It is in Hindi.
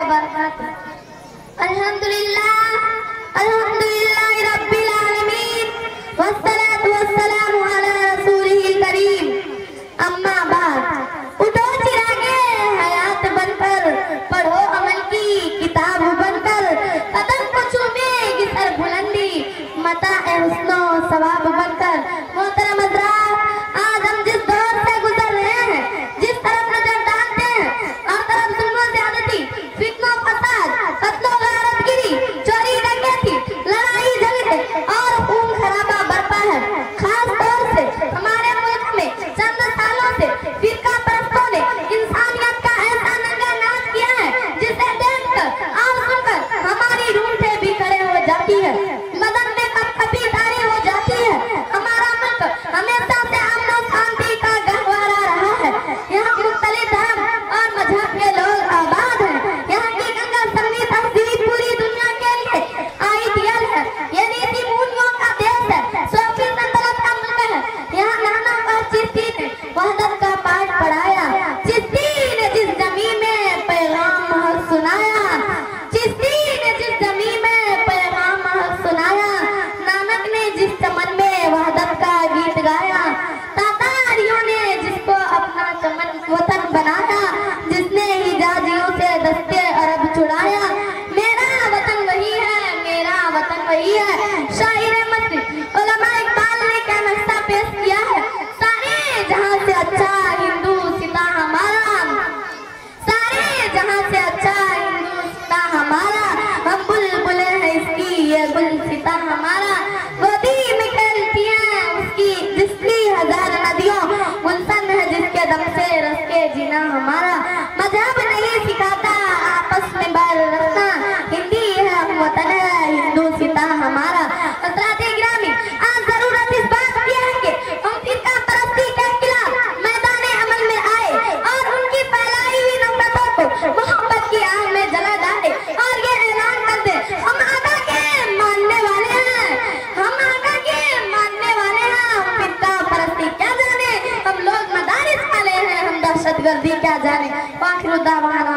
वबरकातुहू। अल्हम्दुलिल्लाह रब्बिल आलमीन वस्सलातु वस्सलामु अला रसूलिल करीम। अम्मा बाद, उठो चिरागे हयात बनकर, पढ़ो अमल की किताब बनकर, कदम को चूमेगी सर बुलंदी मताए हुस्नो सवाब बनकर। मोहतरम हज़रात, आज हम जिस दौर से गुजर रहे हैं, जिस तरफ नजर डालते हैं, हर तरफ जुल्म ज़्यादती, फित्ना फसाद, कत्लो गारतगिरी, चोरी डकैती, लड़ाई झगड़े और खून खराबा बरपा है। खास तौर से हमारे मुल्क में चंद सालों से फिरका परस्तों ने इंसानियत का ऐसा नंगा नाच किया है जिसे देखकर और सुनकर हमारी रूठे भी खड़े हो जाती है, बदन में कभी तारी हो जाती है। हमारा मुल्क हमेशा से अमन और शांति का गहवारा रहा है। यहाँ मुख्तलिफ धर्म और मजहब के लोग आबाद हैं। यहाँ की गंगा संगीत तहजीब पूरी दुनिया के लिए आइडियल है। ये नीति मूल्यों का देश है, सोफी सल्तनत का मुल्क है। यहाँ नाना और चिश्ती ने वहदत का पाठ पढ़ाया। चिश्ती ने जिस जमीन में पैगाम महक सुनाया, चिश्ती ने जिस जमीन में पैगाम महक सुनाया, नानक ने जिस चमन में वहदत का गीत गाया, तातारियों ने जिसको अपना चमन वतन बनाया, जिसने हिजाजियों से दस्ते अरब छुड़ाया। मेरा वतन वही है, मेरा वतन वही है। शायर मस्ती उलमा इकबाल ने क्या नक्शा पेश किया है। सारे जहां से अच्छा हिंदू सीता हमारा, सारे जहां से अच्छा हिंदू सीता हमारा, हम बुलबुल हैं इसकी ये गुल सीता हमारा। गोदी में खेलती हैं उसकी जिसकी हजार नदियों, गुलशन है जिसके दम से रस के जीना हमारा। मजहब नहीं सिखाता आपस में बैर रखना, हिंदी है हम वतन है हिंदू सीता हमारा। हज़रात गिरामी, आज जरूरत इस बात की है कि हम फिरका परस्ती के खिलाफ मैदान अमल में आए और उनकी फैलाई हुई नफरतों को मोहब्बत की आग में जला डाले और ये ऐलान कर दे, हम आका के मानने वाले हैं, हम आका के मानने वाले हैं। हम फिरका परस्ती क्या जाने, हम लोग मदारिस वाले हैं, हम दहशतगर्दी क्या जाने। आखिर दावाना